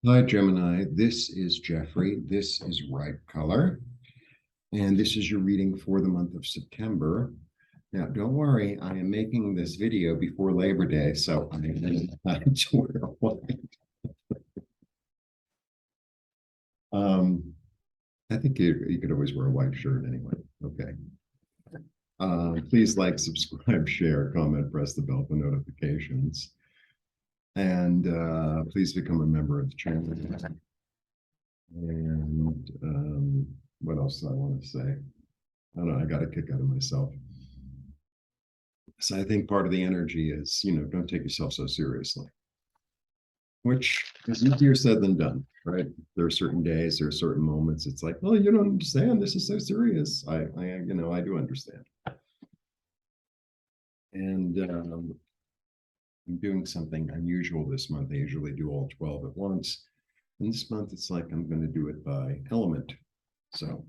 Hi, Gemini. This is Jeffrey. This is Ripecolor. And this is your reading for the month of September. Now, don't worry, I am making this video before Labor Day, so I am not to wear white. Um, I think you could always wear a white shirt anyway. Okay. Please like, subscribe, share, comment, press the bell for notifications. And please become a member of the channel. And what else do I want to say? I don't know. I got a kick out of myself. So I think part of the energy is, don't take yourself so seriously, which is easier said than done, right? There are certain days, there are certain moments. It's like, oh, you don't understand. This is so serious. I do understand. And I'm doing something unusual this month. I usually do all 12 at once. And this month, it's like I'm going to do it by element. So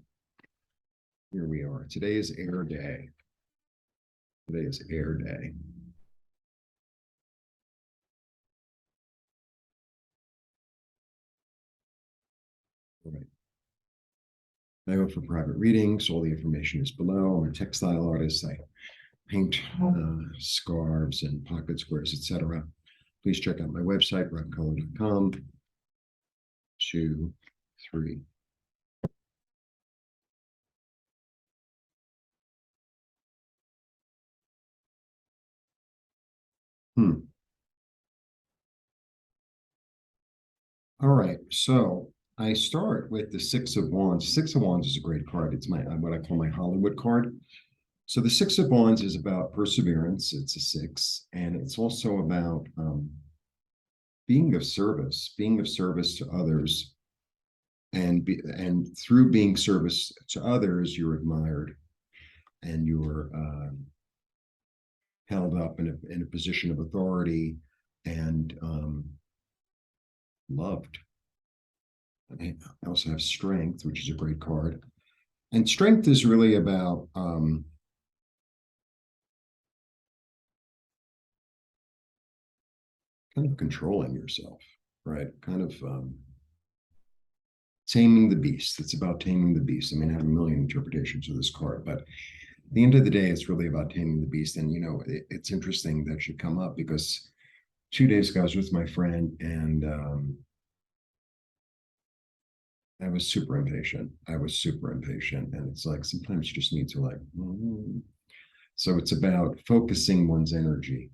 here we are. Today is air day. Today is air day. All right. I go for private readings. All the information is below. I'm a textile artist. I paint scarves and pocket squares, etc. Please check out my website, ripecolor.com. 2, 3. All right, so I start with the Six of Wands. Six of Wands is a great card. It's my what I call my Hollywood card. So the Six of Wands is about perseverance. It's a six, and it's also about being of service to others, and through being service to others, you're admired and you're held up in a position of authority and loved. I also have strength, which is a great card. And strength is really about kind of controlling yourself, right? Kind of taming the beast. It's about taming the beast. I mean, I have a million interpretations of this card, but at the end of the day, it's really about taming the beast. And, it's interesting that should come up because 2 days ago, I was with my friend and I was super impatient. And it's like sometimes you just need to So it's about focusing one's energy,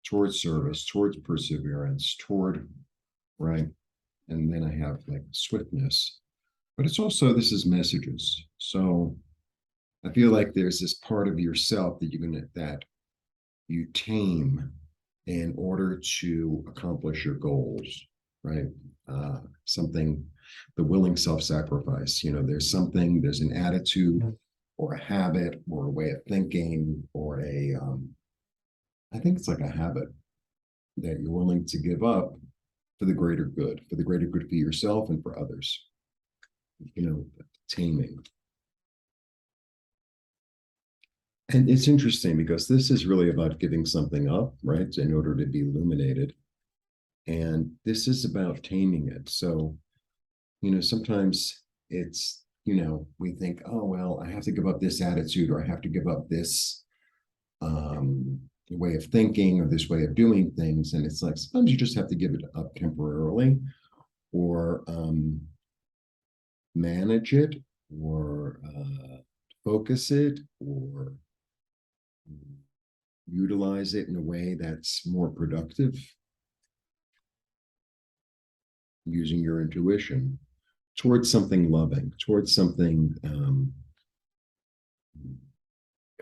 towards service, towards perseverance, toward, right? And then I have like swiftness, but it's also, this is messages. So I feel like there's this part of yourself that you tame in order to accomplish your goals, right? Something, the willing self-sacrifice. There's an attitude or a habit or a way of thinking or I think it's like a habit that you're willing to give up for the greater good, for yourself and for others. Taming. And it's interesting because this is really about giving something up, right, in order to be illuminated. And this is about taming it. So, sometimes it's, we think, oh, well, I have to give up this attitude or I have to give up this way of thinking or this way of doing things. And it's like sometimes you just have to give it up temporarily or manage it or focus it or utilize it in a way that's more productive using your intuition towards something loving, towards something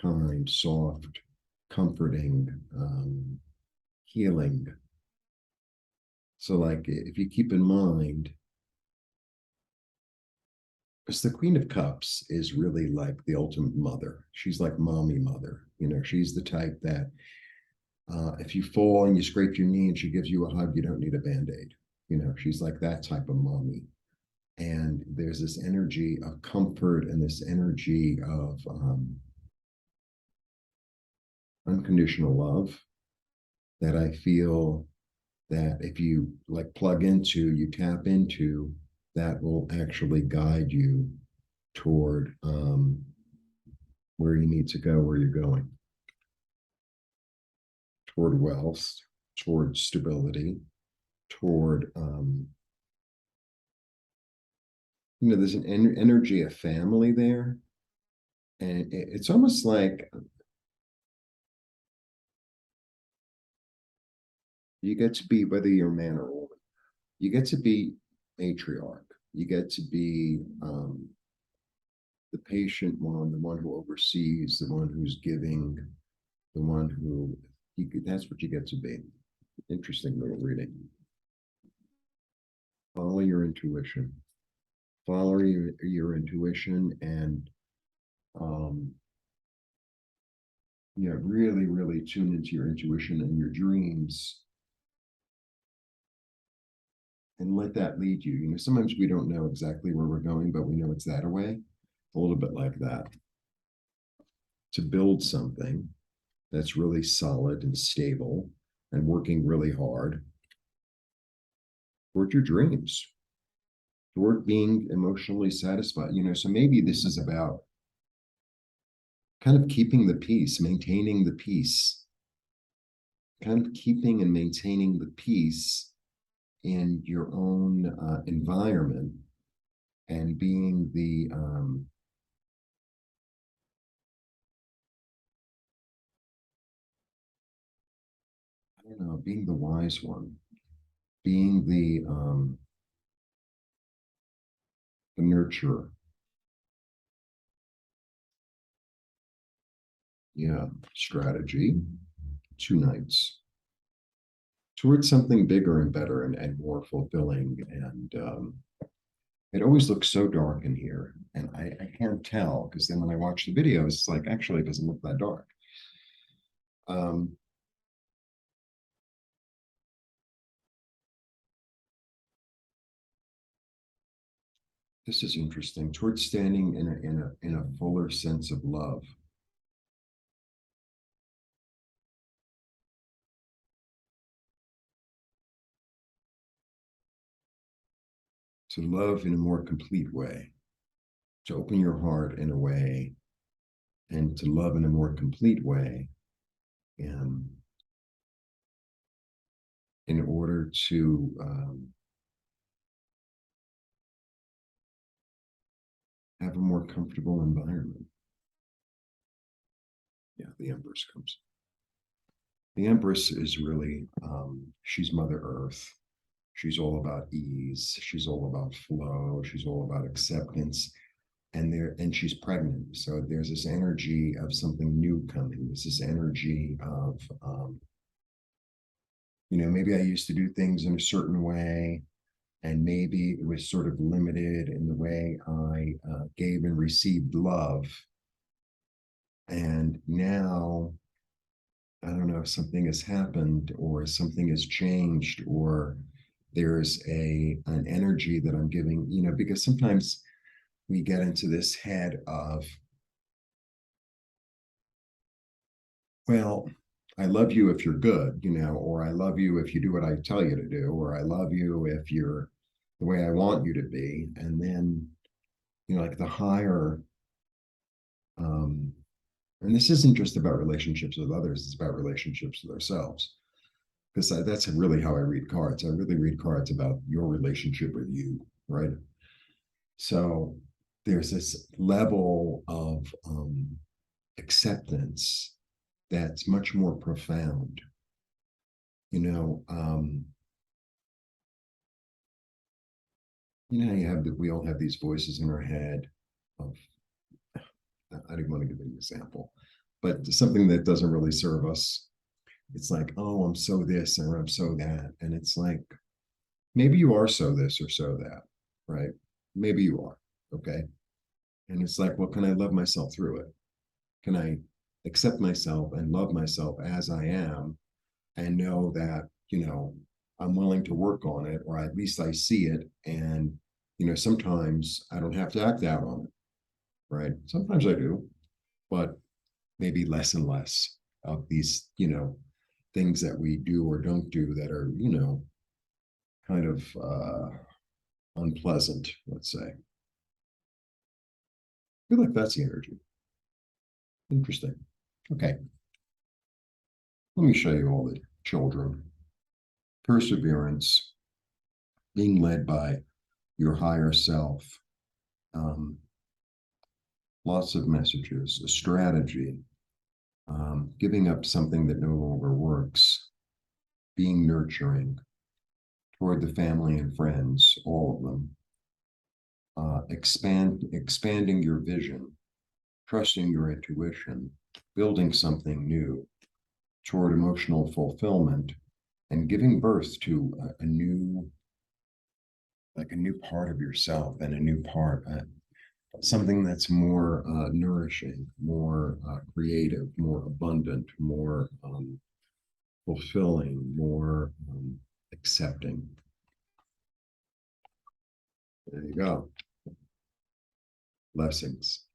kind, soft, comforting, healing. So, like, if you keep in mind, because the Queen of Cups is really like the ultimate mother. She's like mommy mother. She's the type that if you fall and you scrape your knee and she gives you a hug, you don't need a band-aid. She's like that type of mommy. And there's this energy of comfort and this energy of unconditional love that I feel that if you like plug into, you tap into, that will actually guide you toward where you need to go, where you're going, toward wealth, toward stability, toward there's an energy of family there, and it's almost like you get to be, whether you're a man or a woman, you get to be matriarch. You get to be the patient one, the one who oversees, the one who's giving, the one who that's what you get to be. Interesting little reading. Follow your intuition. Follow your intuition, and really, really tune into your intuition and your dreams, and let that lead you. Sometimes we don't know exactly where we're going, but we know it's that way. A little bit like that. To build something that's really solid and stable and working really hard toward your dreams, toward being emotionally satisfied. So maybe this is about kind of keeping the peace, maintaining the peace, kind of keeping and maintaining the peace in your own environment, and being the I don't know, being the wise one, being the nurturer. Yeah, strategy, 2 nights towards something bigger and better, and more fulfilling. And it always looks so dark in here, and I can't tell, because then when I watch the videos, it's like, actually it doesn't look that dark. This is interesting. Towards standing in a fuller sense of love. To love in a more complete way, to open your heart in a way, and to love in a more complete way, and in order to have a more comfortable environment. Yeah, the Empress comes. The Empress is really, she's Mother Earth. She's all about ease. She's all about flow. She's all about acceptance. And she's pregnant. So there's this energy of something new coming. There's this energy of, maybe I used to do things in a certain way, and maybe it was sort of limited in the way I gave and received love. And now, I don't know, if something has happened, or something has changed, or there's an energy that I'm giving, because sometimes we get into this head of, well, I love you if you're good, or I love you if you do what I tell you to do, or I love you if you're the way I want you to be. And then, like the higher, and this isn't just about relationships with others, it's about relationships with ourselves. Because that's really how I read cards. I really read cards about your relationship with you, right? So there's this level of acceptance that's much more profound. You have that we all have these voices in our head of, I don't want to give an example, but something that doesn't really serve us. It's like, oh, I'm so this or I'm so that. And it's like, maybe you are so this or so that, right? Maybe you are. Okay. And it's like, well, can I love myself through it? Can I accept myself and love myself as I am, and know that, I'm willing to work on it, or at least I see it. And, sometimes I don't have to act out on it, right? Sometimes I do, but maybe less and less of these, things that we do or don't do that are, kind of unpleasant, let's say. I feel like that's the energy. Interesting. Okay. Let me show you all the children. Perseverance, being led by your higher self, lots of messages, a strategy, giving up something that no longer works, being nurturing toward the family and friends, all of them, expanding your vision, trusting your intuition, building something new toward emotional fulfillment, and giving birth to a new, like a new part of yourself and a new part, something that's more nourishing, more creative, more abundant, more fulfilling, more accepting. There you go. Blessings.